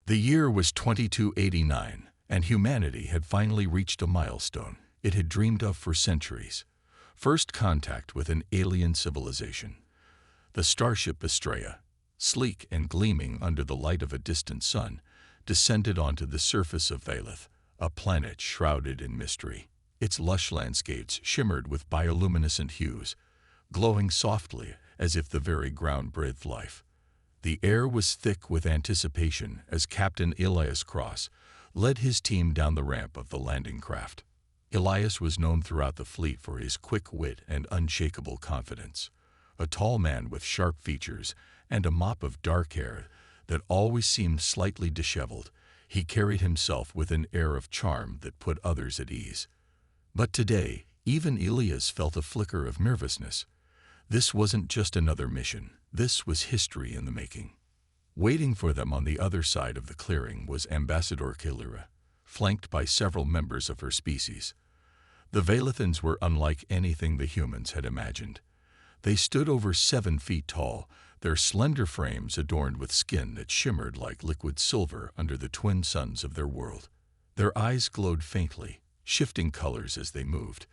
The year was 2289, and humanity had finally reached a milestone it had dreamed of for centuries. First contact with an alien civilization. The starship Estrella, sleek and gleaming under the light of a distant sun, descended onto the surface of Valeth, a planet shrouded in mystery. Its lush landscapes shimmered with bioluminescent hues, glowing softly as if the very ground breathed life. The air was thick with anticipation as Captain Elias Cross led his team down the ramp of the landing craft. Elias was known throughout the fleet for his quick wit and unshakable confidence. A tall man with sharp features and a mop of dark hair that always seemed slightly disheveled, he carried himself with an air of charm that put others at ease. But today, even Elias felt a flicker of nervousness. This wasn't just another mission. This was history in the making. Waiting for them on the other side of the clearing was Ambassador Kalira, flanked by several members of her species. The Valethans were unlike anything the humans had imagined. They stood over 7 feet tall, their slender frames adorned with skin that shimmered like liquid silver under the twin suns of their world. Their eyes glowed faintly, shifting colors as they moved,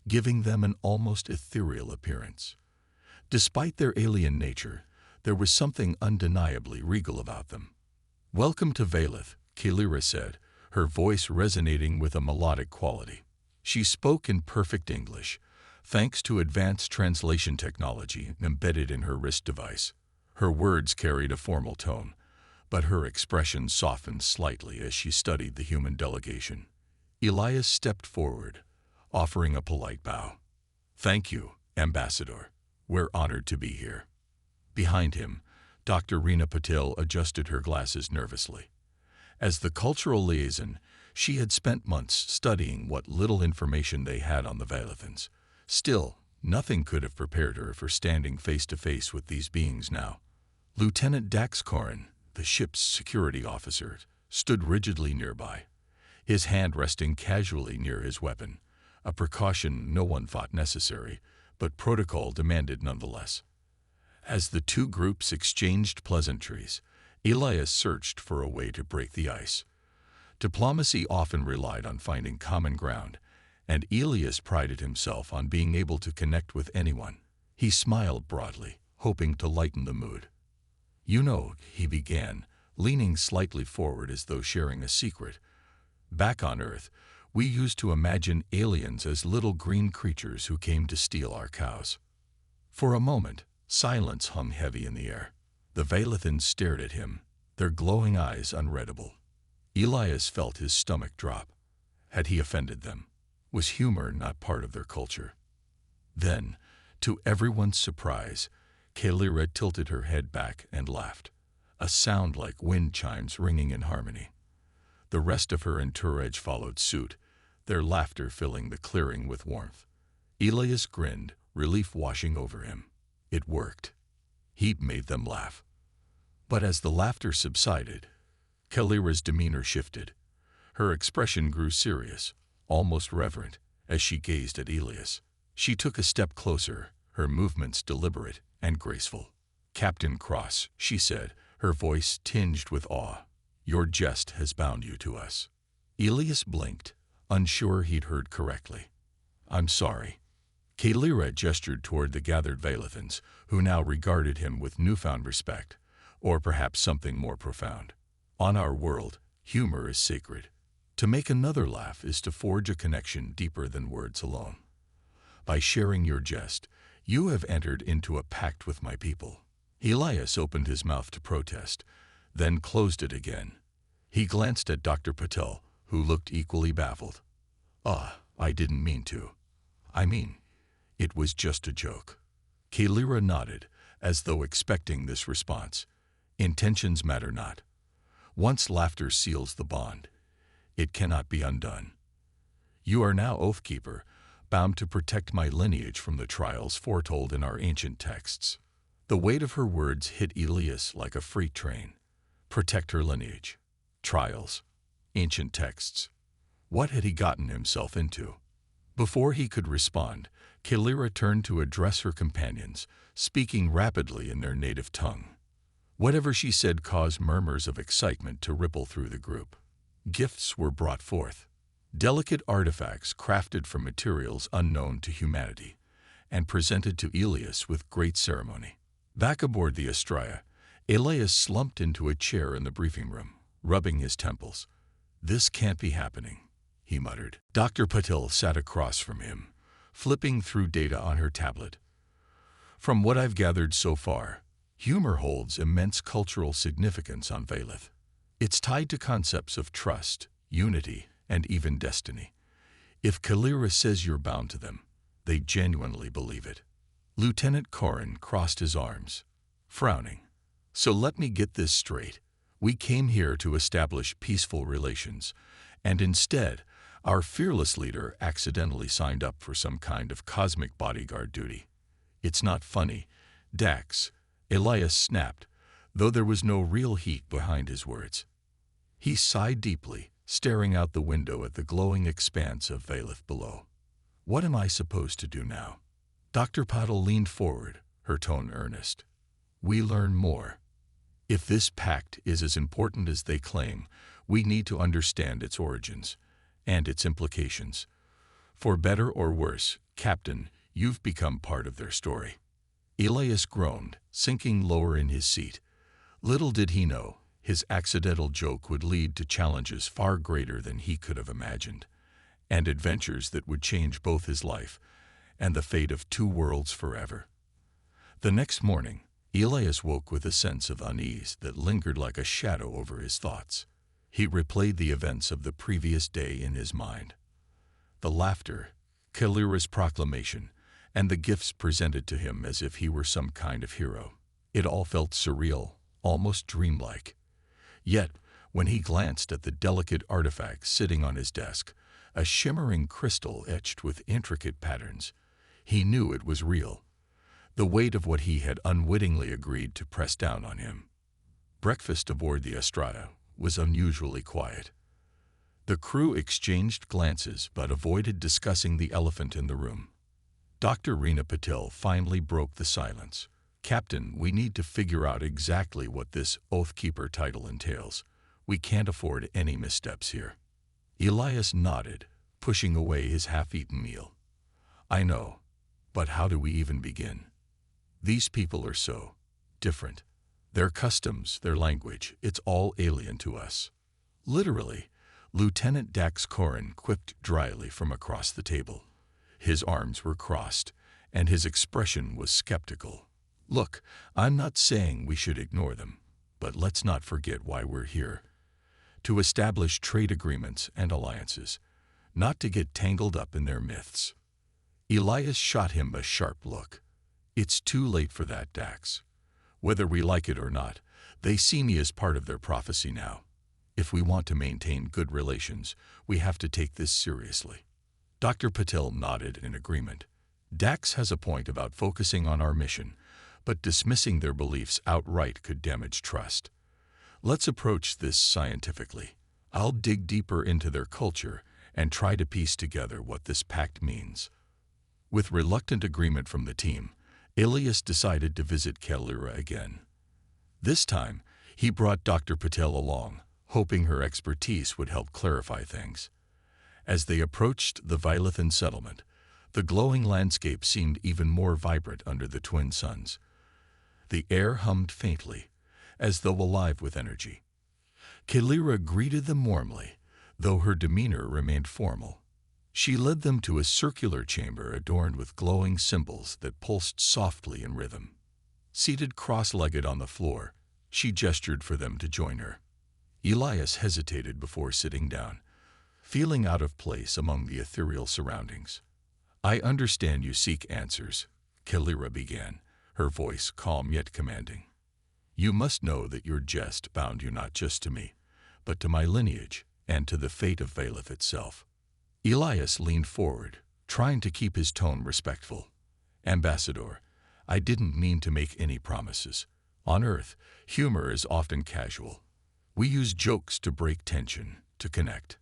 giving them an almost ethereal appearance. Despite their alien nature, there was something undeniably regal about them. "Welcome to Valeth," Kalira said, her voice resonating with a melodic quality. She spoke in perfect English, thanks to advanced translation technology embedded in her wrist device. Her words carried a formal tone, but her expression softened slightly as she studied the human delegation. Elias stepped forward, offering a polite bow. "Thank you, Ambassador. We're honored to be here." Behind him, Dr. Reena Patil adjusted her glasses nervously. As the cultural liaison, she had spent months studying what little information they had on the Valethans. Still, nothing could have prepared her for standing face-to-face with these beings now. Lieutenant Dax Corin, the ship's security officer, stood rigidly nearby, his hand resting casually near his weapon, a precaution no one thought necessary, but protocol demanded nonetheless. As the two groups exchanged pleasantries, Elias searched for a way to break the ice. Diplomacy often relied on finding common ground, and Elias prided himself on being able to connect with anyone. He smiled broadly, hoping to lighten the mood. "You know," he began, leaning slightly forward as though sharing a secret, "back on Earth, we used to imagine aliens as little green creatures who came to steal our cows." For a moment, silence hung heavy in the air. The Valethans stared at him, their glowing eyes unreadable. Elias felt his stomach drop. Had he offended them? Was humor not part of their culture? Then, to everyone's surprise, Kalira tilted her head back and laughed, a sound like wind chimes ringing in harmony. The rest of her entourage followed suit, their laughter filling the clearing with warmth. Elias grinned, relief washing over him. It worked. He'd made them laugh. But as the laughter subsided, Kalira's demeanor shifted. Her expression grew serious, almost reverent, as she gazed at Elias. She took a step closer, her movements deliberate and graceful. "Captain Cross," she said, her voice tinged with awe, "your jest has bound you to us." Elias blinked, unsure he'd heard correctly. "I'm sorry." Kalira gestured toward the gathered Valethans, who now regarded him with newfound respect, or perhaps something more profound. On our world, humor is sacred. To make another laugh is to forge a connection deeper than words alone. By sharing your jest, you have entered into a pact with my people. Elias opened his mouth to protest, then closed it again. He glanced at Dr. Patel, who looked equally baffled. I didn't mean to. I mean, it was just a joke." Kalira nodded, as though expecting this response. Intentions matter not. Once laughter seals the bond, it cannot be undone. "You are now Oathkeeper, bound to protect my lineage from the trials foretold in our ancient texts." The weight of her words hit Elias like a freight train. Protect her lineage. Trials. Ancient texts. What had he gotten himself into? Before he could respond, Kalira turned to address her companions, speaking rapidly in their native tongue. Whatever she said caused murmurs of excitement to ripple through the group. Gifts were brought forth, delicate artifacts crafted from materials unknown to humanity, and presented to Elias with great ceremony. Back aboard the Astraea, Elias slumped into a chair in the briefing room, rubbing his temples. "This can't be happening," he muttered. Dr. Patil sat across from him, flipping through data on her tablet. "From what I've gathered so far, humor holds immense cultural significance on Valeth. It's tied to concepts of trust, unity, and even destiny. If Kalira says you're bound to them, they genuinely believe it." Lieutenant Corin crossed his arms, frowning. "So let me get this straight. We came here to establish peaceful relations, and instead, our fearless leader accidentally signed up for some kind of cosmic bodyguard duty. It's not funny, Dax," Elias snapped, though there was no real heat behind his words. He sighed deeply, staring out the window at the glowing expanse of Valeth below. "What am I supposed to do now?" Dr. Patil leaned forward, her tone earnest. "We learn more. If this pact is as important as they claim, we need to understand its origins and its implications. For better or worse, Captain, you've become part of their story." Elias groaned, sinking lower in his seat. Little did he know, his accidental joke would lead to challenges far greater than he could have imagined, and adventures that would change both his life and the fate of two worlds forever. The next morning, Elias woke with a sense of unease that lingered like a shadow over his thoughts. He replayed the events of the previous day in his mind. The laughter, Kalira's proclamation, and the gifts presented to him as if he were some kind of hero. It all felt surreal, almost dreamlike. Yet, when he glanced at the delicate artifact sitting on his desk, a shimmering crystal etched with intricate patterns, he knew it was real. The weight of what he had unwittingly agreed to press down on him. Breakfast aboard the Astraea was unusually quiet. The crew exchanged glances but avoided discussing the elephant in the room. Dr. Reena Patil finally broke the silence. "Captain, we need to figure out exactly what this Oathkeeper title entails. We can't afford any missteps here." Elias nodded, pushing away his half-eaten meal. "I know, but how do we even begin? These people are so different. Their customs, their language, it's all alien to us." "Literally," Lieutenant Dax Corin quipped dryly from across the table. His arms were crossed, and his expression was skeptical. "Look, I'm not saying we should ignore them, but let's not forget why we're here. To establish trade agreements and alliances, not to get tangled up in their myths." Elias shot him a sharp look. "It's too late for that, Dax. Whether we like it or not, they see me as part of their prophecy now. If we want to maintain good relations, we have to take this seriously." Dr. Patil nodded in agreement. "Dax has a point about focusing on our mission, but dismissing their beliefs outright could damage trust. Let's approach this scientifically. I'll dig deeper into their culture and try to piece together what this pact means." With reluctant agreement from the team, Elias decided to visit Kalira again. This time, he brought Dr. Patil along, hoping her expertise would help clarify things. As they approached the Vilethan settlement, the glowing landscape seemed even more vibrant under the twin suns. The air hummed faintly, as though alive with energy. Kalira greeted them warmly, though her demeanor remained formal. She led them to a circular chamber adorned with glowing symbols that pulsed softly in rhythm. Seated cross-legged on the floor, she gestured for them to join her. Elias hesitated before sitting down, feeling out of place among the ethereal surroundings. "I understand you seek answers," Kalira began, her voice calm yet commanding. "You must know that your jest bound you not just to me, but to my lineage and to the fate of Valeth itself." Elias leaned forward, trying to keep his tone respectful. "Ambassador, I didn't mean to make any promises. On Earth, humor is often casual. We use jokes to break tension, to connect.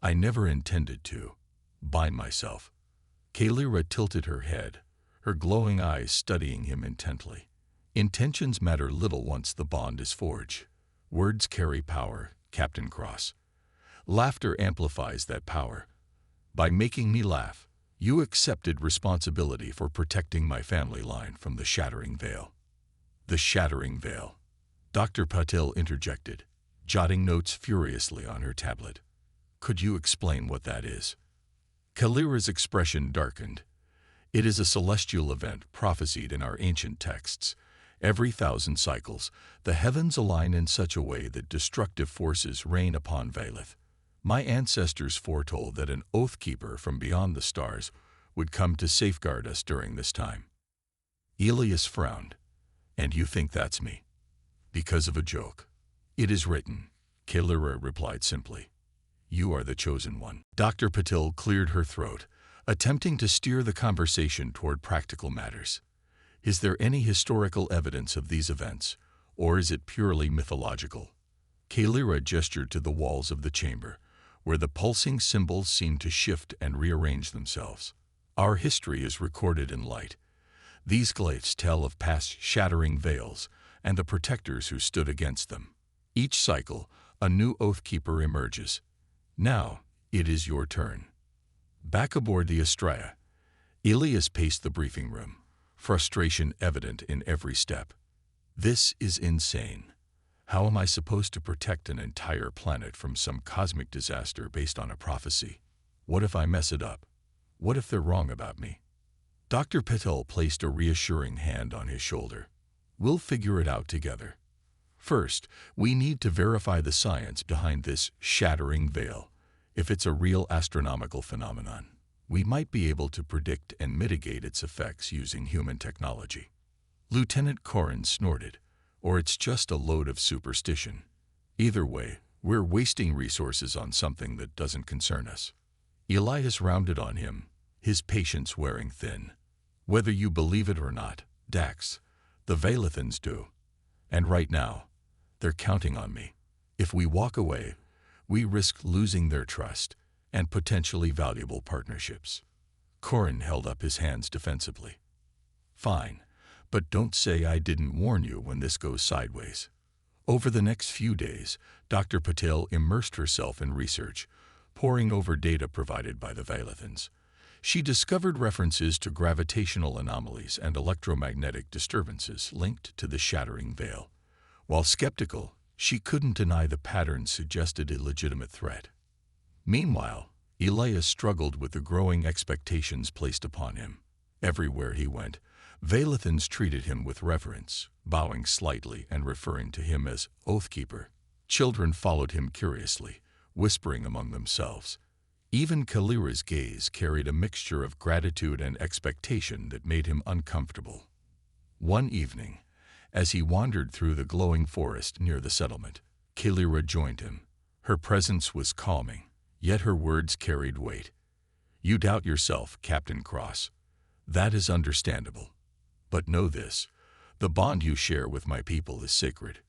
I never intended to bind myself." Kalira tilted her head, her glowing eyes studying him intently. Intentions matter little once the bond is forged. Words carry power, Captain Cross. Laughter amplifies that power. By making me laugh, you accepted responsibility for protecting my family line from the Shattering Veil. The Shattering Veil. Dr. Patil interjected, jotting notes furiously on her tablet. Could you explain what that is? Kalira's expression darkened. It is a celestial event prophesied in our ancient texts. Every 1,000 cycles, the heavens align in such a way that destructive forces reign upon Vaelith. My ancestors foretold that an oath-keeper from beyond the stars would come to safeguard us during this time. Elias frowned. And you think that's me? Because of a joke. It is written, Kalira replied simply. You are the chosen one. Dr. Patil cleared her throat, attempting to steer the conversation toward practical matters. Is there any historical evidence of these events, or is it purely mythological? Kalira gestured to the walls of the chamber, where the pulsing symbols seemed to shift and rearrange themselves. Our history is recorded in light. These glyphs tell of past shattering veils and the protectors who stood against them. Each cycle, a new Oathkeeper emerges. Now, it is your turn. Back aboard the Estrella, Elias paced the briefing room, frustration evident in every step. This is insane. How am I supposed to protect an entire planet from some cosmic disaster based on a prophecy? What if I mess it up? What if they're wrong about me? Dr. Patil placed a reassuring hand on his shoulder. We'll figure it out together. First, we need to verify the science behind this shattering veil. If it's a real astronomical phenomenon, we might be able to predict and mitigate its effects using human technology. Lieutenant Corin snorted. Or it's just a load of superstition. Either way, we're wasting resources on something that doesn't concern us. Elias rounded on him, his patience wearing thin. Whether you believe it or not, Dax, the Vaelithans do. And right now, they're counting on me. If we walk away, we risk losing their trust and potentially valuable partnerships. Corin held up his hands defensively. Fine. But don't say I didn't warn you when this goes sideways. Over the next few days, Dr. Patil immersed herself in research, poring over data provided by the Vaelithans. She discovered references to gravitational anomalies and electromagnetic disturbances linked to the Shattering Veil. While skeptical, she couldn't deny the patterns suggested a legitimate threat. Meanwhile, Elias struggled with the growing expectations placed upon him. Everywhere he went, Vaelithans treated him with reverence, bowing slightly and referring to him as Oathkeeper. Children followed him curiously, whispering among themselves. Even Kalira's gaze carried a mixture of gratitude and expectation that made him uncomfortable. One evening, as he wandered through the glowing forest near the settlement, Kalira joined him. Her presence was calming, yet her words carried weight. You doubt yourself, Captain Cross. That is understandable. But know this, the bond you share with my people is sacred.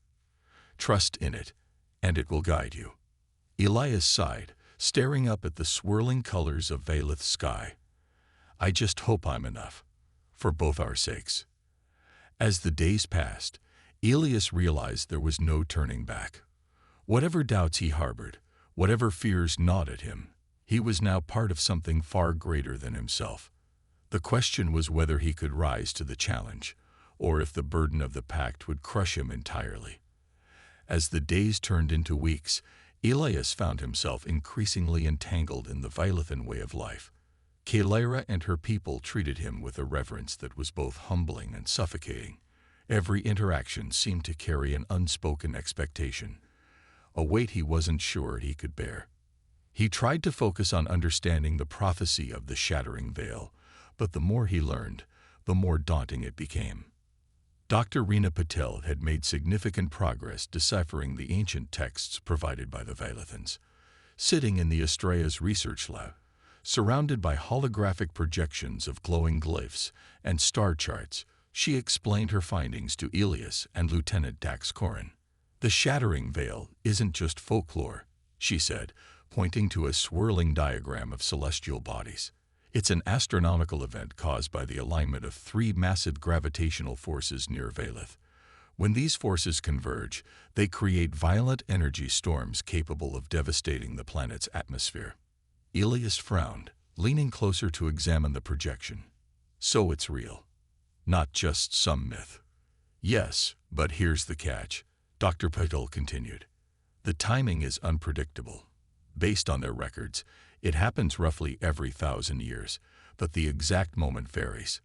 Trust in it, and it will guide you. Elias sighed, staring up at the swirling colors of Vaelith's sky. I just hope I'm enough, for both our sakes. As the days passed, Elias realized there was no turning back. Whatever doubts he harbored, whatever fears gnawed at him, he was now part of something far greater than himself. The question was whether he could rise to the challenge, or if the burden of the pact would crush him entirely. As the days turned into weeks, Elias found himself increasingly entangled in the Vaelithan way of life. Kalira and her people treated him with a reverence that was both humbling and suffocating. Every interaction seemed to carry an unspoken expectation, a weight he wasn't sure he could bear. He tried to focus on understanding the prophecy of the Shattering Veil, but the more he learned, the more daunting it became. Dr. Rina Patel had made significant progress deciphering the ancient texts provided by the Vaelithans. Sitting in the Estrella's research lab, surrounded by holographic projections of glowing glyphs and star charts, she explained her findings to Elias and Lieutenant Dax Corin. The Shattering Veil isn't just folklore, she said, pointing to a swirling diagram of celestial bodies. It's an astronomical event caused by the alignment of three massive gravitational forces near Valeth. When these forces converge, they create violent energy storms capable of devastating the planet's atmosphere. Elias frowned, leaning closer to examine the projection. So it's real. Not just some myth. Yes, but here's the catch, Dr. Patel continued. The timing is unpredictable. Based on their records, it happens roughly every 1,000 years, but the exact moment varies.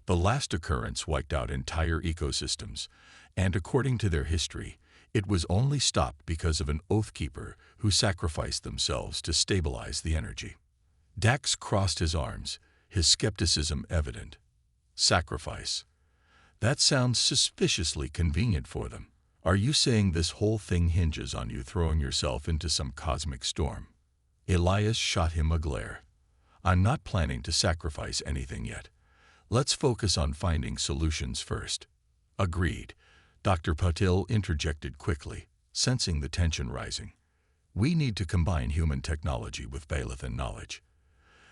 The last occurrence wiped out entire ecosystems, and according to their history, it was only stopped because of an oathkeeper who sacrificed themselves to stabilize the energy. Dax crossed his arms, his skepticism evident. Sacrifice. That sounds suspiciously convenient for them. Are you saying this whole thing hinges on you throwing yourself into some cosmic storm? Elias shot him a glare. I'm not planning to sacrifice anything yet. Let's focus on finding solutions first. Agreed. Dr. Patil interjected quickly, sensing the tension rising. We need to combine human technology with Valethan knowledge.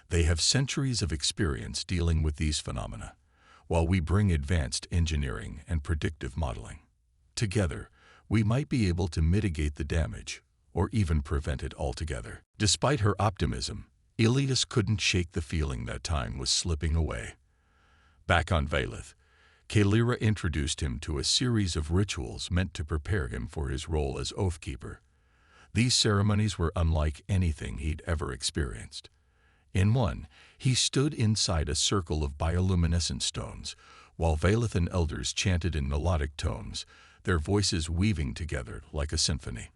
They have centuries of experience dealing with these phenomena, while we bring advanced engineering and predictive modeling. Together, we might be able to mitigate the damage, or even prevent it altogether. Despite her optimism, Elias couldn't shake the feeling that time was slipping away. Back on Valeth, Kalira introduced him to a series of rituals meant to prepare him for his role as Oathkeeper. These ceremonies were unlike anything he'd ever experienced. In one, he stood inside a circle of bioluminescent stones, while Valethan elders chanted in melodic tones, their voices weaving together like a symphony.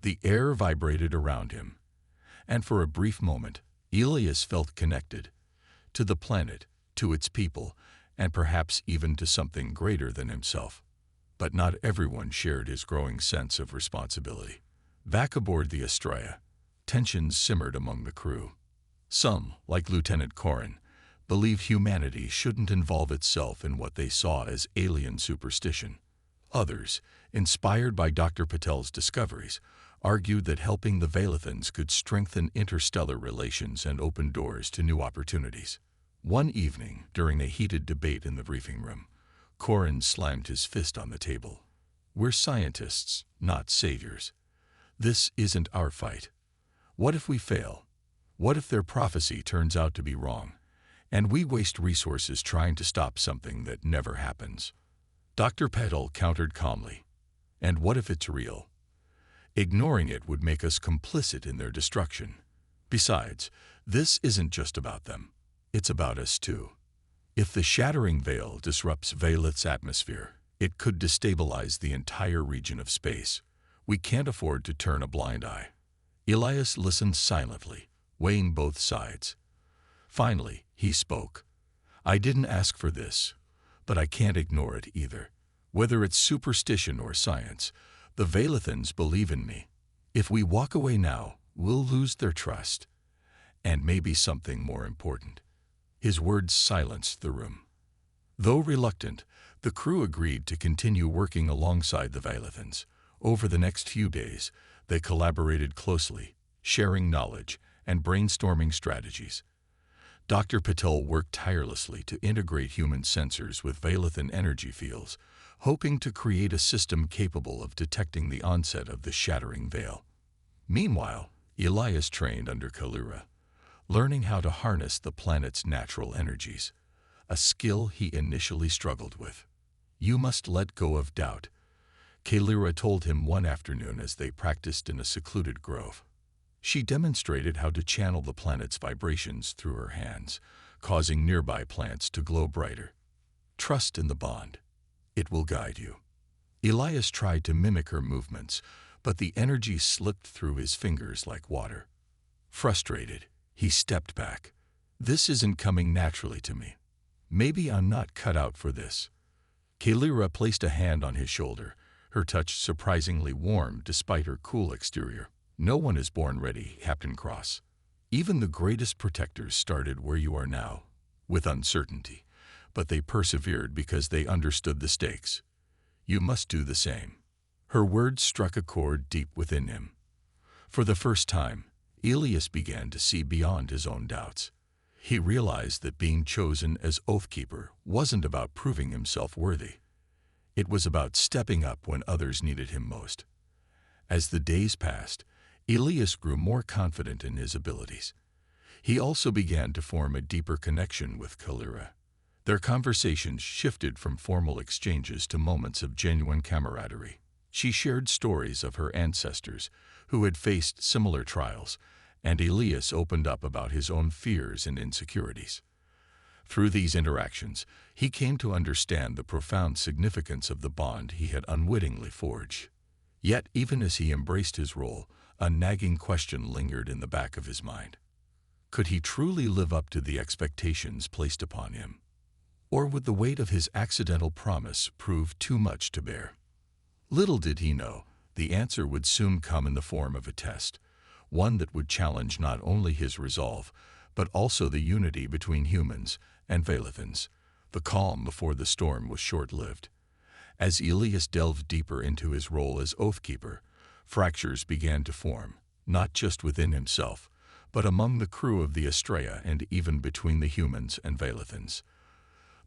The air vibrated around him, and for a brief moment, Elias felt connected to the planet, to its people, and perhaps even to something greater than himself. But not everyone shared his growing sense of responsibility. Back aboard the Estrella, tensions simmered among the crew. Some, like Lieutenant Corrin, believed humanity shouldn't involve itself in what they saw as alien superstition. Others, inspired by Dr. Patel's discoveries, argued that helping the Valethans could strengthen interstellar relations and open doors to new opportunities. One evening, during a heated debate in the briefing room, Corrin slammed his fist on the table. We're scientists, not saviors. This isn't our fight. What if we fail? What if their prophecy turns out to be wrong, and we waste resources trying to stop something that never happens? Dr. Patel countered calmly. And what if it's real? Ignoring it would make us complicit in their destruction. Besides, this isn't just about them. It's about us too. If the shattering veil disrupts Valeth's atmosphere, it could destabilize the entire region of space. We can't afford to turn a blind eye. Elias listened silently, weighing both sides. Finally, he spoke. I didn't ask for this, but I can't ignore it either. Whether it's superstition or science, the Valethans believe in me. If we walk away now, we'll lose their trust. And maybe something more important. His words silenced the room. Though reluctant, the crew agreed to continue working alongside the Valethans. Over the next few days, they collaborated closely, sharing knowledge and brainstorming strategies. Dr. Patel worked tirelessly to integrate human sensors with Valethan energy fields, hoping to create a system capable of detecting the onset of the shattering veil. Meanwhile, Elias trained under Kalira, learning how to harness the planet's natural energies, a skill he initially struggled with. You must let go of doubt, Kalira told him one afternoon as they practiced in a secluded grove. She demonstrated how to channel the planet's vibrations through her hands, causing nearby plants to glow brighter. Trust in the bond. It will guide you. Elias tried to mimic her movements, but the energy slipped through his fingers like water. Frustrated, he stepped back. This isn't coming naturally to me. Maybe I'm not cut out for this. Kalira placed a hand on his shoulder, her touch surprisingly warm despite her cool exterior. No one is born ready, Captain Cross. Even the greatest protectors started where you are now, with uncertainty, but they persevered because they understood the stakes. You must do the same. Her words struck a chord deep within him. For the first time, Elias began to see beyond his own doubts. He realized that being chosen as Oathkeeper wasn't about proving himself worthy. It was about stepping up when others needed him most. As the days passed, Elias grew more confident in his abilities. He also began to form a deeper connection with Kalira. Their conversations shifted from formal exchanges to moments of genuine camaraderie. She shared stories of her ancestors who had faced similar trials, and Elias opened up about his own fears and insecurities. Through these interactions, he came to understand the profound significance of the bond he had unwittingly forged. Yet, even as he embraced his role, a nagging question lingered in the back of his mind. Could he truly live up to the expectations placed upon him? Or would the weight of his accidental promise prove too much to bear? Little did he know, the answer would soon come in the form of a test, one that would challenge not only his resolve, but also the unity between humans and Vailithans. The calm before the storm was short-lived. As Elias delved deeper into his role as Oathkeeper, fractures began to form, not just within himself, but among the crew of the Estrella and even between the humans and Vailithans.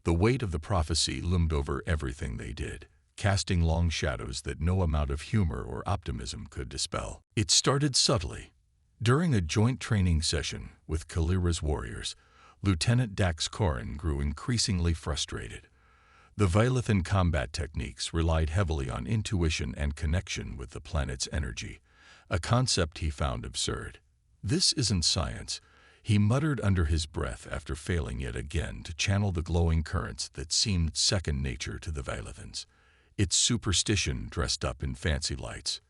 The weight of the prophecy loomed over everything they did, casting long shadows that no amount of humor or optimism could dispel. It started subtly. During a joint training session with Kalira's warriors, Lieutenant Dax Corin grew increasingly frustrated. The Vailithan combat techniques relied heavily on intuition and connection with the planet's energy, a concept he found absurd. "This isn't science," he muttered under his breath after failing yet again to channel the glowing currents that seemed second nature to the Vailithans. It's superstition dressed up in fancy lights.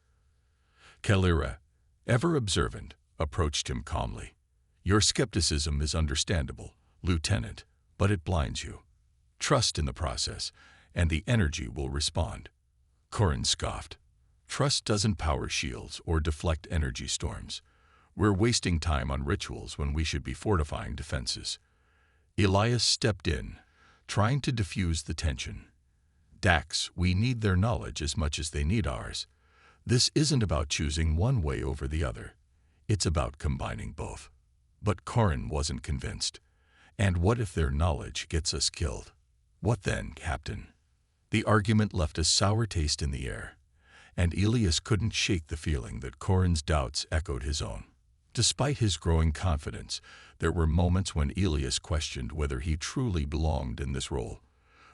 Kalira, ever observant, approached him calmly. "Your skepticism is understandable, Lieutenant, but it blinds you. Trust in the process, and the energy will respond." Corin scoffed. "Trust doesn't power shields or deflect energy storms. We're wasting time on rituals when we should be fortifying defenses." Elias stepped in, trying to diffuse the tension. "Dax, we need their knowledge as much as they need ours. This isn't about choosing one way over the other. It's about combining both." But Corin wasn't convinced. "And what if their knowledge gets us killed?" "What then, Captain?" The argument left a sour taste in the air, and Elias couldn't shake the feeling that Corin's doubts echoed his own. Despite his growing confidence, there were moments when Elias questioned whether he truly belonged in this role.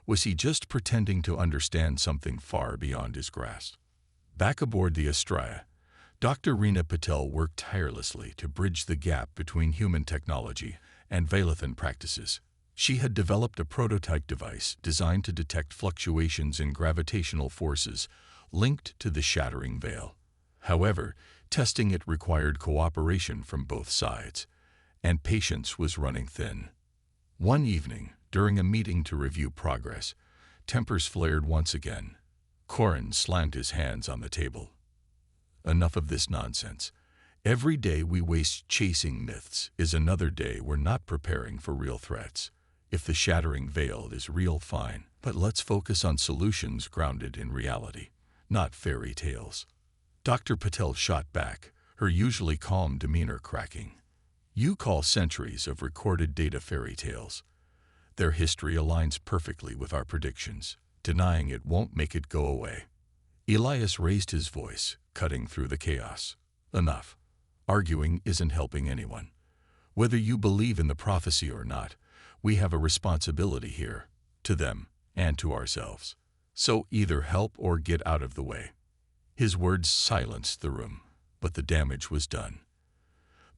Was he just pretending to understand something far beyond his grasp? Back aboard the Estrella, Dr. Rena Patel worked tirelessly to bridge the gap between human technology and Vailithan practices. She had developed a prototype device designed to detect fluctuations in gravitational forces linked to the shattering veil. However, testing it required cooperation from both sides, and patience was running thin. One evening, during a meeting to review progress, tempers flared once again. Corin slammed his hands on the table. "Enough of this nonsense. Every day we waste chasing myths is another day we're not preparing for real threats. If the shattering veil is real, fine, but let's focus on solutions grounded in reality, not fairy tales." Dr. Patel shot back, her usually calm demeanor cracking. "You call centuries of recorded data fairy tales. Their history aligns perfectly with our predictions. Denying it won't make it go away." Elias raised his voice, cutting through the chaos. "Enough. Arguing isn't helping anyone. Whether you believe in the prophecy or not, we have a responsibility here, to them and to ourselves. So either help or get out of the way." His words silenced the room, but the damage was done.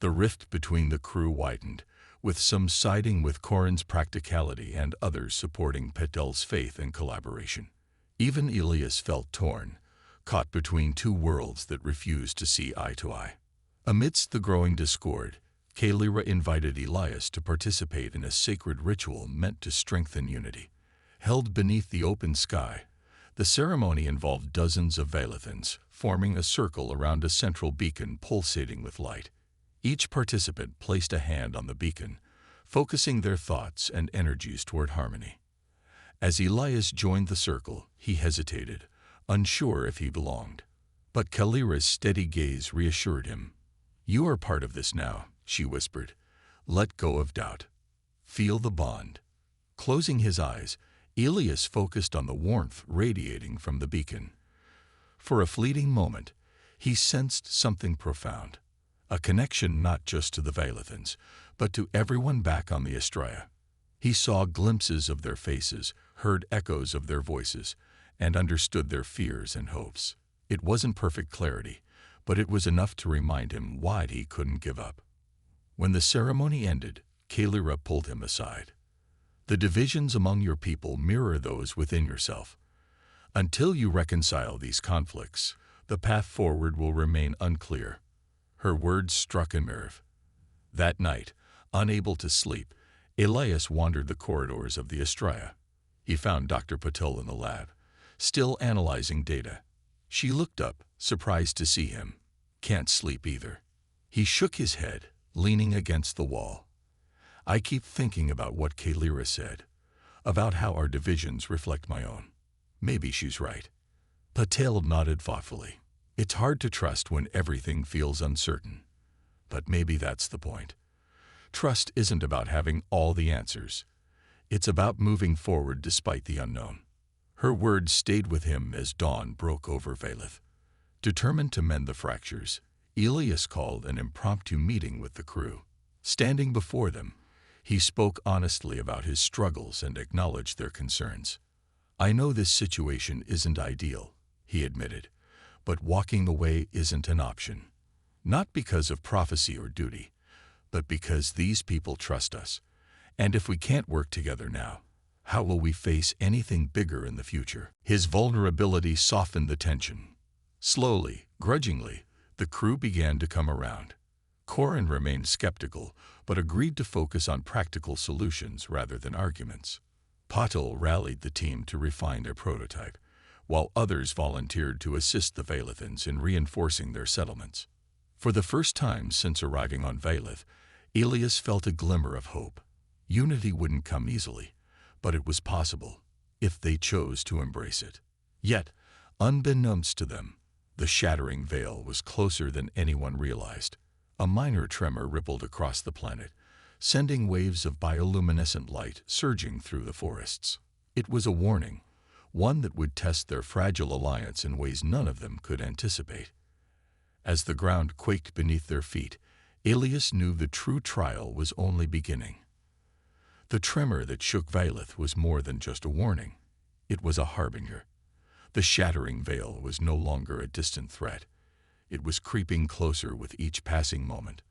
The rift between the crew widened, with some siding with Corin's practicality and others supporting Patel's faith and collaboration. Even Elias felt torn, caught between two worlds that refused to see eye to eye. Amidst the growing discord, Kalira invited Elias to participate in a sacred ritual meant to strengthen unity. Held beneath the open sky, the ceremony involved dozens of Vailithans forming a circle around a central beacon pulsating with light. Each participant placed a hand on the beacon, focusing their thoughts and energies toward harmony. As Elias joined the circle, he hesitated, unsure if he belonged. But Kalira's steady gaze reassured him. "You are part of this now," she whispered. "Let go of doubt." Feel the bond. Closing his eyes, Elias focused on the warmth radiating from the beacon. For a fleeting moment, he sensed something profound, a connection not just to the Vailithans, but to everyone back on the Estrella. He saw glimpses of their faces, heard echoes of their voices, and understood their fears and hopes. It wasn't perfect clarity, but it was enough to remind him why he couldn't give up. When the ceremony ended, Kalira pulled him aside. The divisions among your people mirror those within yourself. Until you reconcile these conflicts, the path forward will remain unclear. Her words struck a nerve. That night, unable to sleep, Elias wandered the corridors of the Estrella. He found Dr. Patel in the lab, still analyzing data. She looked up, surprised to see him. Can't sleep either. He shook his head, leaning against the wall. I keep thinking about what Kalira said, about how our divisions reflect my own. Maybe she's right. Patel nodded thoughtfully. It's hard to trust when everything feels uncertain. But maybe that's the point. Trust isn't about having all the answers. It's about moving forward despite the unknown. Her words stayed with him as dawn broke over Vailith. Determined to mend the fractures, Elias called an impromptu meeting with the crew. Standing before them, he spoke honestly about his struggles and acknowledged their concerns. I know this situation isn't ideal, he admitted, but walking away isn't an option. Not because of prophecy or duty, but because these people trust us. And if we can't work together now, how will we face anything bigger in the future? His vulnerability softened the tension. Slowly, grudgingly, the crew began to come around. Corin remained skeptical, but agreed to focus on practical solutions rather than arguments. Patel rallied the team to refine their prototype, while others volunteered to assist the Vailithans in reinforcing their settlements. For the first time since arriving on Vailith, Elias felt a glimmer of hope. Unity wouldn't come easily, but it was possible, if they chose to embrace it. Yet, unbeknownst to them, the shattering veil was closer than anyone realized. A minor tremor rippled across the planet, sending waves of bioluminescent light surging through the forests. It was a warning, one that would test their fragile alliance in ways none of them could anticipate. As the ground quaked beneath their feet, Elias knew the true trial was only beginning. The tremor that shook Vailith was more than just a warning. It was a harbinger. The shattering veil was no longer a distant threat. It was creeping closer with each passing moment.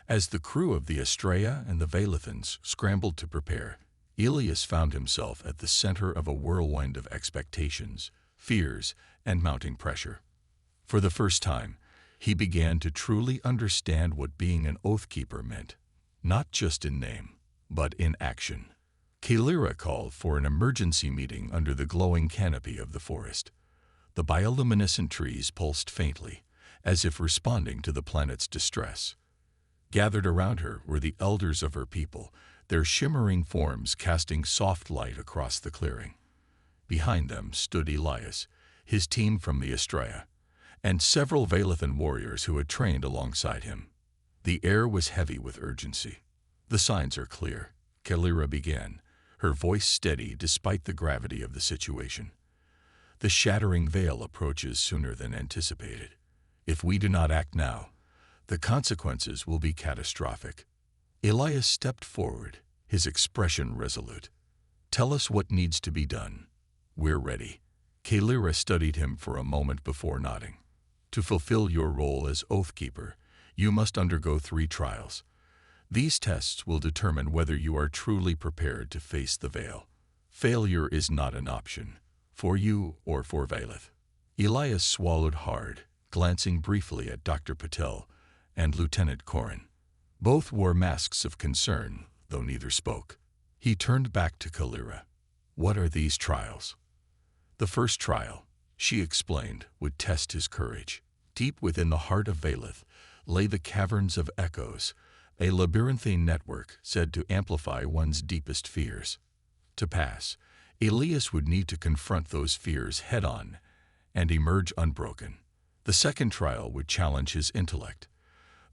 As the crew of the Estrella and the Vailithans scrambled to prepare, Elias found himself at the center of a whirlwind of expectations, fears, and mounting pressure. For the first time, he began to truly understand what being an Oathkeeper meant, not just in name, but in action. Kalira called for an emergency meeting under the glowing canopy of the forest. The bioluminescent trees pulsed faintly, as if responding to the planet's distress. Gathered around her were the elders of her people, their shimmering forms casting soft light across the clearing. Behind them stood Elias, his team from the Estrella, and several Vailithan warriors who had trained alongside him. The air was heavy with urgency. The signs are clear, Kalira began, her voice steady despite the gravity of the situation. The shattering veil approaches sooner than anticipated. If we do not act now, the consequences will be catastrophic. Elias stepped forward, his expression resolute. Tell us what needs to be done. We're ready. Kalira studied him for a moment before nodding. To fulfill your role as Oathkeeper, you must undergo 3 trials. These tests will determine whether you are truly prepared to face the veil. Failure is not an option, for you or for Vailith. Elias swallowed hard, glancing briefly at Dr. Patel and Lieutenant Corin. Both wore masks of concern, though neither spoke. He turned back to Kalira. What are these trials? The first trial, she explained, would test his courage. Deep within the heart of Vailith lay the Caverns of Echoes, a labyrinthine network said to amplify one's deepest fears. To pass, Elias would need to confront those fears head-on and emerge unbroken. The second trial would challenge his intellect.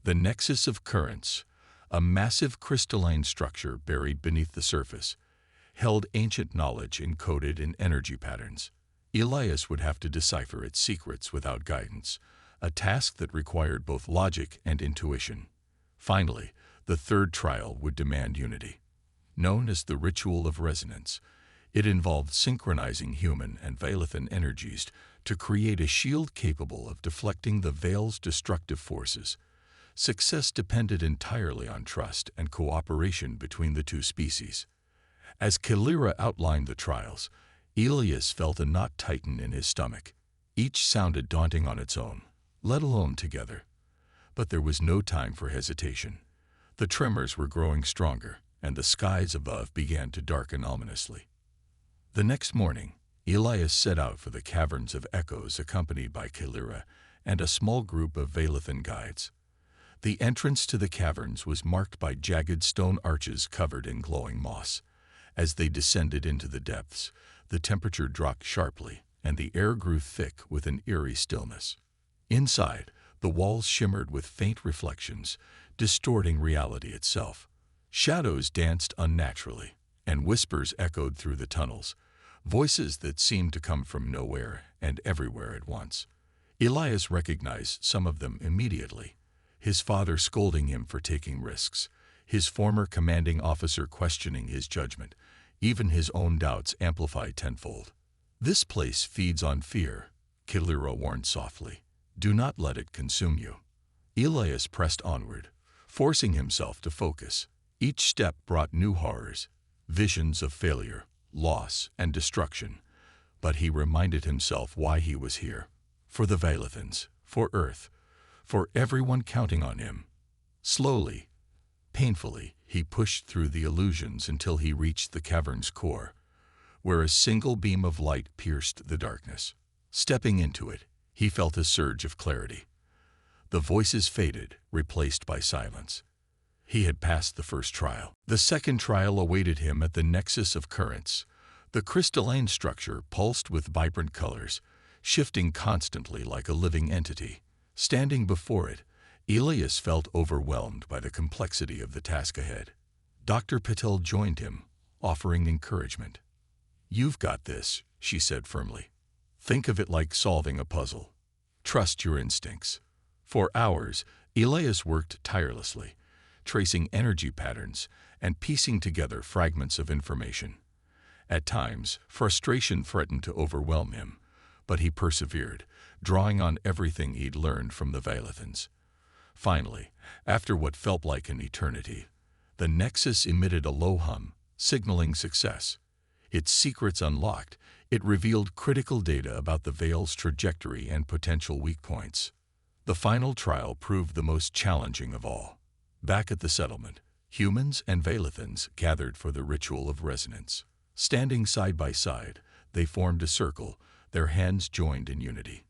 The Nexus of Currents, A massive crystalline structure buried beneath the surface held ancient knowledge encoded in energy patterns. Elias would have to decipher its secrets without guidance, a task that required both logic and intuition. Finally, the third trial would demand unity. Known as the Ritual of Resonance, it involved synchronizing human and Vailithan energies to create a shield capable of deflecting the Veil's destructive forces. Success depended entirely on trust and cooperation between the two species. As Kalira outlined the trials, Elias felt a knot tighten in his stomach. Each sounded daunting on its own, let alone together. But there was no time for hesitation. The tremors were growing stronger, and the skies above began to darken ominously. The next morning, Elias set out for the Caverns of Echoes accompanied by Kalira and a small group of Vailithan guides. The entrance to the caverns was marked by jagged stone arches covered in glowing moss. As they descended into the depths, the temperature dropped sharply, and the air grew thick with an eerie stillness. Inside, the walls shimmered with faint reflections, distorting reality itself. Shadows danced unnaturally, and whispers echoed through the tunnels, voices that seemed to come from nowhere and everywhere at once. Elias recognized some of them immediately. His father scolding him for taking risks, his former commanding officer questioning his judgment, even his own doubts amplified tenfold. "This place feeds on fear," Kalira warned softly. "Do not let it consume you." Elias pressed onward, forcing himself to focus. Each step brought new horrors, visions of failure, loss, and destruction. But he reminded himself why he was here. For the Vailithans, for Earth, for everyone counting on him. Slowly, painfully, he pushed through the illusions until he reached the cavern's core, where a single beam of light pierced the darkness. Stepping into it, he felt a surge of clarity. The voices faded, replaced by silence. He had passed the first trial. The second trial awaited him at the nexus of currents. The crystalline structure pulsed with vibrant colors, shifting constantly like a living entity. Standing before it, Elias felt overwhelmed by the complexity of the task ahead. Dr. Patel joined him, offering encouragement. "You've got this," she said firmly. "Think of it like solving a puzzle. Trust your instincts." For hours, Elias worked tirelessly, tracing energy patterns and piecing together fragments of information. At times, frustration threatened to overwhelm him, but he persevered, drawing on everything he'd learned from the Vailithans. Finally, after what felt like an eternity, the Nexus emitted a low hum, signaling success. Its secrets unlocked, it revealed critical data about the Veil's trajectory and potential weak points. The final trial proved the most challenging of all. Back at the settlement, humans and Vailithans gathered for the Ritual of Resonance. Standing side by side, they formed a circle, their hands joined in unity.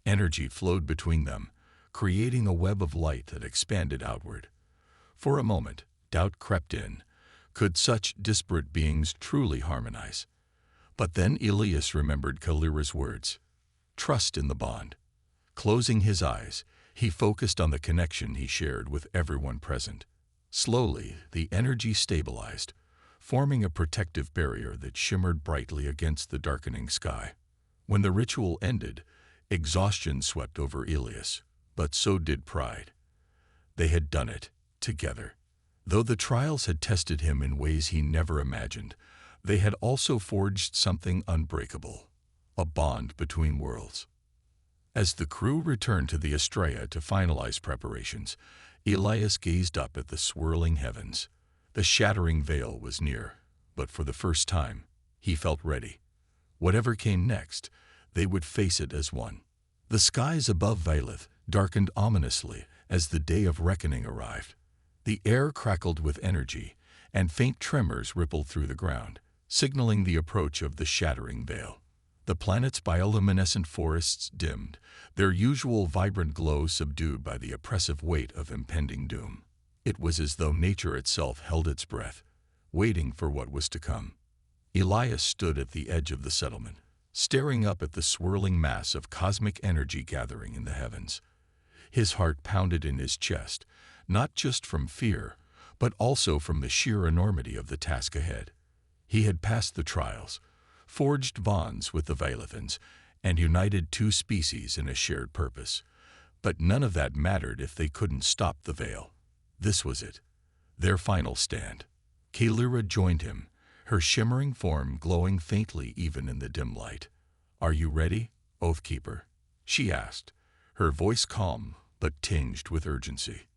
Energy flowed between them, creating a web of light that expanded outward. For a moment, doubt crept in. Could such disparate beings truly harmonize? But then Elias remembered Kalira's words. Trust in the bond. Closing his eyes, he focused on the connection he shared with everyone present. Slowly, the energy stabilized, forming a protective barrier that shimmered brightly against the darkening sky. When the ritual ended, exhaustion swept over Elias, but so did pride. They had done it, together. Though the trials had tested him in ways he never imagined, they had also forged something unbreakable, a bond between worlds. As the crew returned to the Estrella to finalize preparations, Elias gazed up at the swirling heavens. The shattering veil was near, but for the first time, he felt ready. Whatever came next, they would face it as one. The skies above Vailith darkened ominously as the day of reckoning arrived. The air crackled with energy, and faint tremors rippled through the ground, signaling the approach of the shattering veil. The planet's bioluminescent forests dimmed, their usual vibrant glow subdued by the oppressive weight of impending doom. It was as though nature itself held its breath, waiting for what was to come. Elias stood at the edge of the settlement, staring up at the swirling mass of cosmic energy gathering in the heavens. His heart pounded in his chest, not just from fear, but also from the sheer enormity of the task ahead. He had passed the trials, forged bonds with the Veilithans, and united two species in a shared purpose. But none of that mattered if they couldn't stop the Veil. This was it, their final stand. Kaelira joined him, her shimmering form glowing faintly even in the dim light. "Are you ready, Oathkeeper?" she asked, her voice calm but tinged with urgency.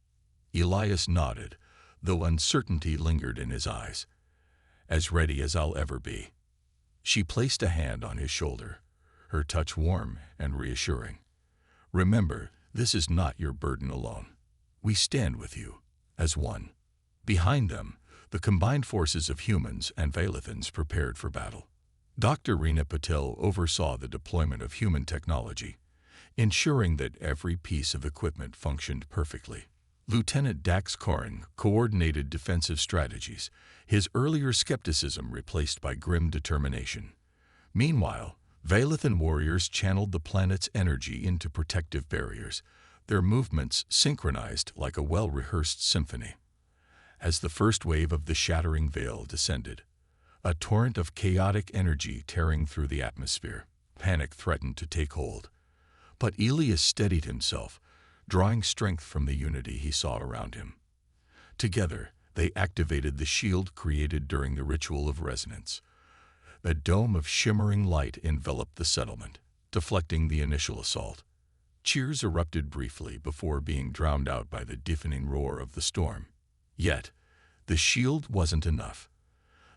Elias nodded, though uncertainty lingered in his eyes. "As ready as I'll ever be." She placed a hand on his shoulder, her touch warm and reassuring. "Remember, this is not your burden alone. We stand with you, as one." Behind them, the combined forces of humans and Veilithans prepared for battle. Dr. Rina Patel oversaw the deployment of human technology, ensuring that every piece of equipment functioned perfectly. Lieutenant Dax Corin coordinated defensive strategies, his earlier skepticism replaced by grim determination. Meanwhile, Veilithan warriors channeled the planet's energy into protective barriers, their movements synchronized like a well-rehearsed symphony. As the first wave of the shattering veil descended, a torrent of chaotic energy tearing through the atmosphere, panic threatened to take hold. But Elias steadied himself, drawing strength from the unity he saw around him. Together, they activated the shield created during the ritual of resonance. A dome of shimmering light enveloped the settlement, deflecting the initial assault. Cheers erupted briefly before being drowned out by the deafening roar of the storm. Yet, the shield wasn't enough.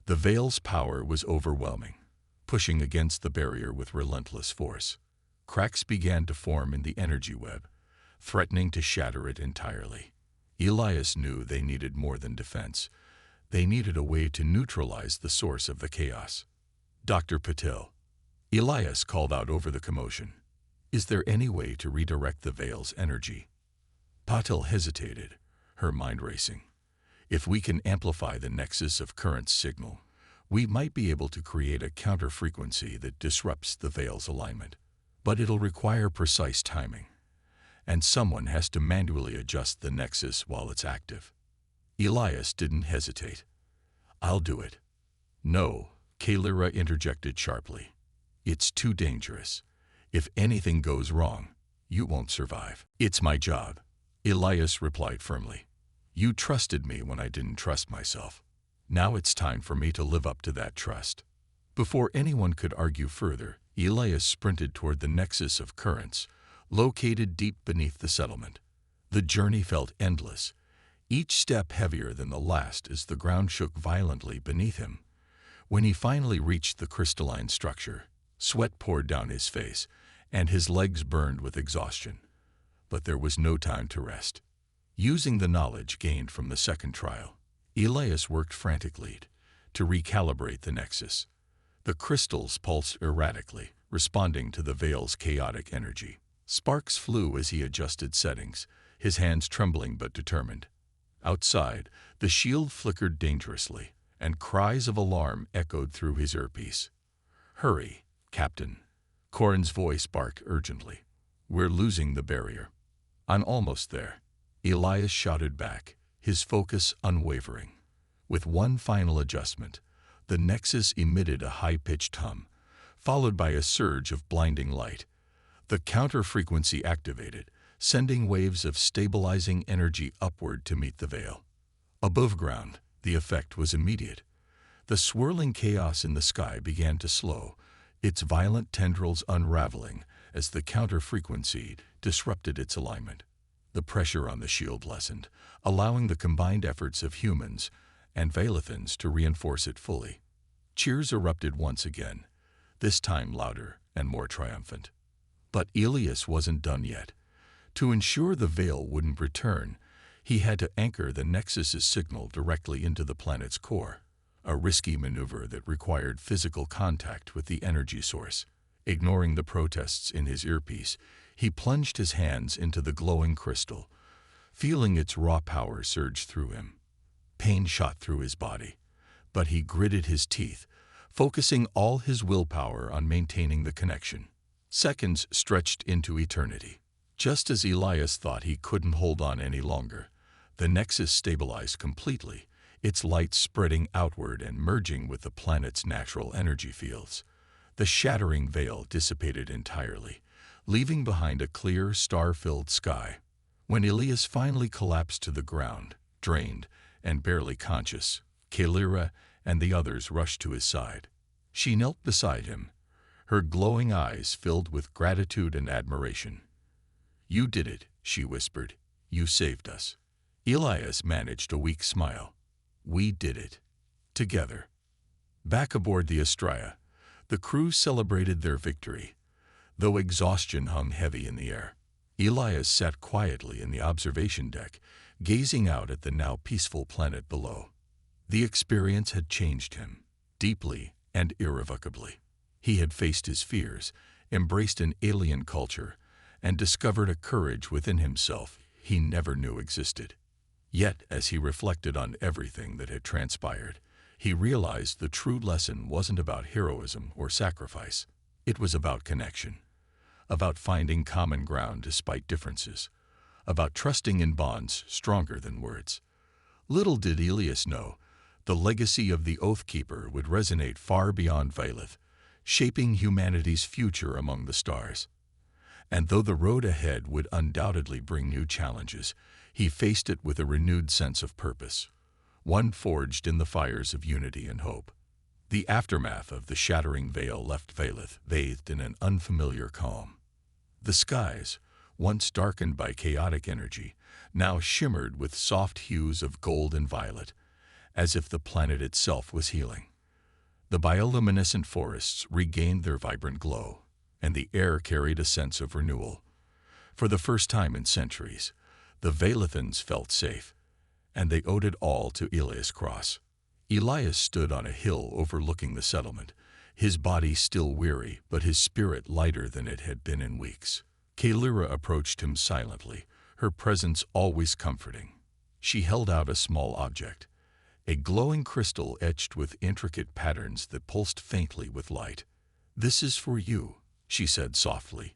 The Veil's power was overwhelming, pushing against the barrier with relentless force. Cracks began to form in the energy web, threatening to shatter it entirely. Elias knew they needed more than defense. They needed a way to neutralize the source of the chaos. "Dr. Patel," Elias called out over the commotion, "is there any way to redirect the Veil's energy?" Patel hesitated, her mind racing. "If we can amplify the nexus of current's signal, we might be able to create a counter-frequency that disrupts the Veil's alignment. But it'll require precise timing, and someone has to manually adjust the nexus while it's active." Elias didn't hesitate. "I'll do it." "No," Kaelira interjected sharply. "It's too dangerous. If anything goes wrong, you won't survive." "It's my job," Elias replied firmly. "You trusted me when I didn't trust myself. Now it's time for me to live up to that trust." Before anyone could argue further, Elias sprinted toward the nexus of currents, located deep beneath the settlement. The journey felt endless, each step heavier than the last as the ground shook violently beneath him. When he finally reached the crystalline structure, sweat poured down his face, and his legs burned with exhaustion. But there was no time to rest. Using the knowledge gained from the second trial, Elias worked frantically to recalibrate the nexus. The crystals pulsed erratically, responding to the Veil's chaotic energy. Sparks flew as he adjusted settings, his hands trembling but determined. Outside, the shield flickered dangerously, and cries of alarm echoed through his earpiece. "Hurry, Captain," Corin's voice barked urgently. "We're losing the barrier." "I'm almost there," Elias shouted back, his focus unwavering. With one final adjustment, the nexus emitted a high-pitched hum, followed by a surge of blinding light. The counter-frequency activated, sending waves of stabilizing energy upward to meet the Veil. Above ground, the effect was immediate. The swirling chaos in the sky began to slow, its violent tendrils unraveling as the counter-frequency disrupted its alignment. The pressure on the shield lessened, allowing the combined efforts of humans and Veilithans to reinforce it fully. Cheers erupted once again, this time louder and more triumphant. But Elias wasn't done yet. To ensure the Veil wouldn't return, he had to anchor the Nexus's signal directly into the planet's core, a risky maneuver that required physical contact with the energy source. Ignoring the protests in his earpiece, he plunged his hands into the glowing crystal, feeling its raw power surge through him. Pain shot through his body, but he gritted his teeth, focusing all his willpower on maintaining the connection. Seconds stretched into eternity. Just as Elias thought he couldn't hold on any longer, The nexus stabilized completely, its light spreading outward and merging with the planet's natural energy fields. The shattering veil dissipated entirely, leaving behind a clear, star-filled sky. When Elias finally collapsed to the ground, drained and barely conscious, Kalira and the others rushed to his side. She knelt beside him, her glowing eyes filled with gratitude and admiration. "You did it," she whispered. "You saved us." Elias managed a weak smile. "We did it. Together." Back aboard the Astraea, the crew celebrated their victory. Though exhaustion hung heavy in the air, Elias sat quietly in the observation deck, gazing out at the now peaceful planet below. The experience had changed him, deeply and irrevocably. He had faced his fears, embraced an alien culture, and discovered a courage within himself he never knew existed. Yet, as he reflected on everything that had transpired, he realized the true lesson wasn't about heroism or sacrifice. It was about connection, about finding common ground despite differences, about trusting in bonds stronger than words. Little did Elias know, the legacy of the Oathkeeper would resonate far beyond Vailith, shaping humanity's future among the stars. And though the road ahead would undoubtedly bring new challenges, he faced it with a renewed sense of purpose, one forged in the fires of unity and hope. The aftermath of the shattering veil left Vailith bathed in an unfamiliar calm. The skies, once darkened by chaotic energy, now shimmered with soft hues of gold and violet, as if the planet itself was healing. The bioluminescent forests regained their vibrant glow, and the air carried a sense of renewal. For the first time in centuries, the Vailithans felt safe, and they owed it all to Elias Cross. Elias stood on a hill overlooking the settlement, his body still weary but his spirit lighter than it had been in weeks. Kalira approached him silently, her presence always comforting. She held out a small object, a glowing crystal etched with intricate patterns that pulsed faintly with light. "This is for you," she said softly,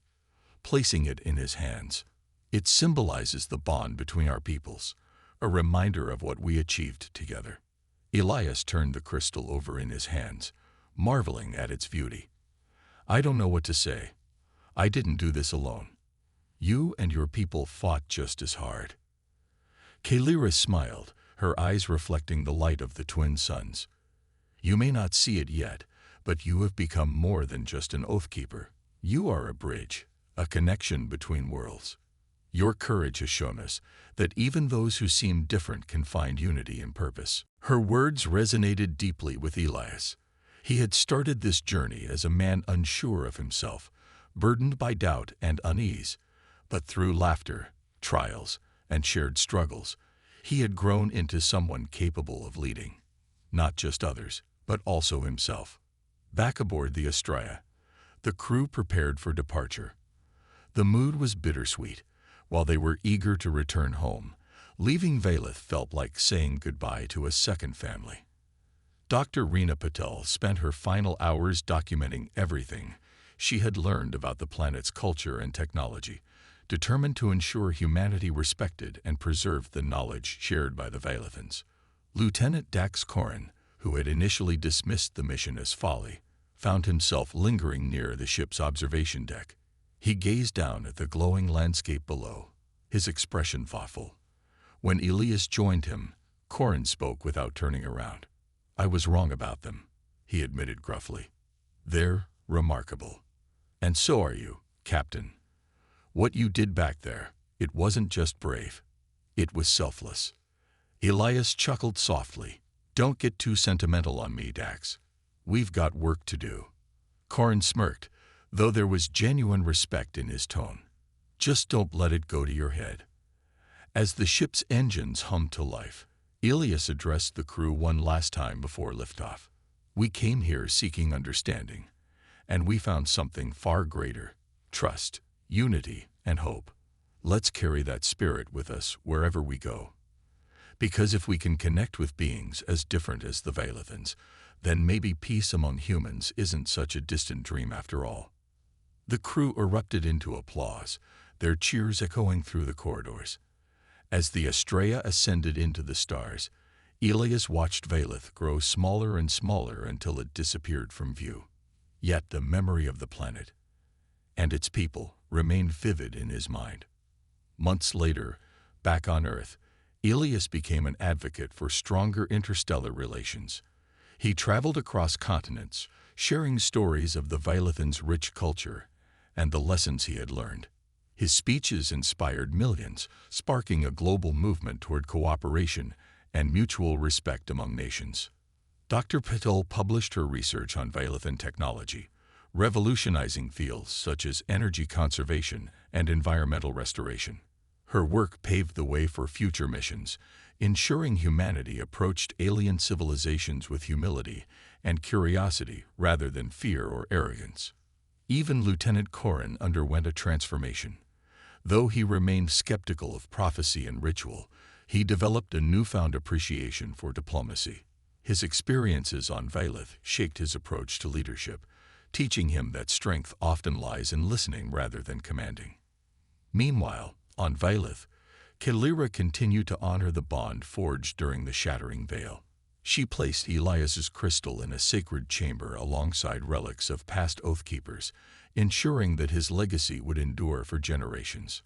placing it in his hands. "It symbolizes the bond between our peoples, a reminder of what we achieved together." Elias turned the crystal over in his hands, marveling at its beauty. "I don't know what to say. I didn't do this alone. You and your people fought just as hard." Kalira smiled, her eyes reflecting the light of the twin suns. "You may not see it yet, but you have become more than just an Oathkeeper. You are a bridge, a connection between worlds. Your courage has shown us that even those who seem different can find unity and purpose." Her words resonated deeply with Elias. He had started this journey as a man unsure of himself, burdened by doubt and unease, but through laughter, trials, and shared struggles, he had grown into someone capable of leading, not just others, but also himself. Back aboard the Astraea, the crew prepared for departure. The mood was bittersweet. While they were eager to return home, leaving Vailith felt like saying goodbye to a second family. Dr. Reena Patel spent her final hours documenting everything she had learned about the planet's culture and technology, determined to ensure humanity respected and preserved the knowledge shared by the Vailithans. Lieutenant Dax Corin, who had initially dismissed the mission as folly, found himself lingering near the ship's observation deck. He gazed down at the glowing landscape below, his expression thoughtful. When Elias joined him, Corin spoke without turning around. "I was wrong about them," he admitted gruffly. "They're remarkable. And so are you, Captain. What you did back there, it wasn't just brave. It was selfless." Elias chuckled softly. "Don't get too sentimental on me, Dax. We've got work to do." Corin smirked, though there was genuine respect in his tone. "Just don't let it go to your head." As the ship's engines hummed to life, Elias addressed the crew one last time before liftoff. "We came here seeking understanding, and we found something far greater: trust, unity, and hope. Let's carry that spirit with us wherever we go. Because if we can connect with beings as different as the Vailithans, then maybe peace among humans isn't such a distant dream after all." The crew erupted into applause, their cheers echoing through the corridors. As the Astraea ascended into the stars, Elias watched Valeth grow smaller and smaller until it disappeared from view. Yet the memory of the planet and its people remained vivid in his mind. Months later, back on Earth, Elias became an advocate for stronger interstellar relations. He traveled across continents, sharing stories of the Valethans' rich culture and the lessons he had learned. His speeches inspired millions, sparking a global movement toward cooperation and mutual respect among nations. Dr. Patel published her research on Valethan technology, revolutionizing fields such as energy conservation and environmental restoration. Her work paved the way for future missions, ensuring humanity approached alien civilizations with humility and curiosity rather than fear or arrogance. Even Lieutenant Corrin underwent a transformation. Though he remained skeptical of prophecy and ritual, he developed a newfound appreciation for diplomacy. His experiences on Valeth shaped his approach to leadership, teaching him that strength often lies in listening rather than commanding. Meanwhile, on Valeth, Kalira continued to honor the bond forged during the Shattering Veil. She placed Elias's crystal in a sacred chamber alongside relics of past Oathkeepers, ensuring that his legacy would endure for generations.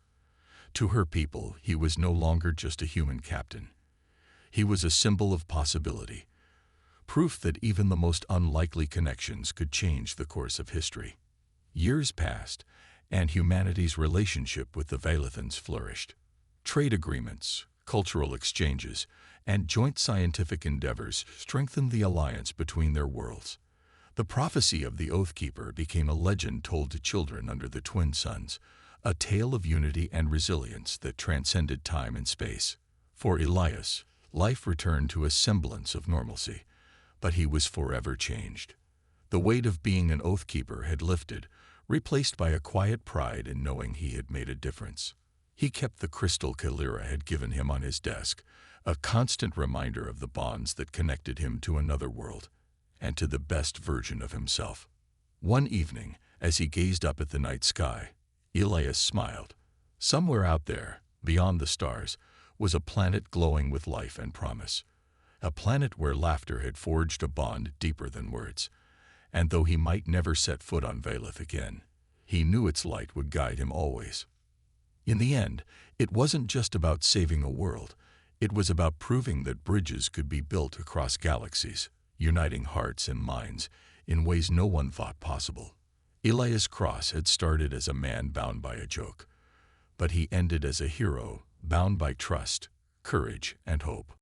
To her people, he was no longer just a human captain. He was a symbol of possibility, proof that even the most unlikely connections could change the course of history. Years passed, and humanity's relationship with the Valethans flourished. Trade agreements, cultural exchanges, and joint scientific endeavors strengthened the alliance between their worlds. The prophecy of the Oathkeeper became a legend told to children under the twin suns, a tale of unity and resilience that transcended time and space. For Elias, life returned to a semblance of normalcy, but he was forever changed. The weight of being an Oathkeeper had lifted, replaced by a quiet pride in knowing he had made a difference. He kept the crystal Kalira had given him on his desk, a constant reminder of the bonds that connected him to another world and to the best version of himself. One evening, as he gazed up at the night sky, Elias smiled. Somewhere out there, beyond the stars, was a planet glowing with life and promise. A planet where laughter had forged a bond deeper than words. And though he might never set foot on Valeth again, he knew its light would guide him always. In the end, it wasn't just about saving a world. It was about proving that bridges could be built across galaxies, uniting hearts and minds in ways no one thought possible. Elias Cross had started as a man bound by a joke, but he ended as a hero bound by trust, courage, and hope.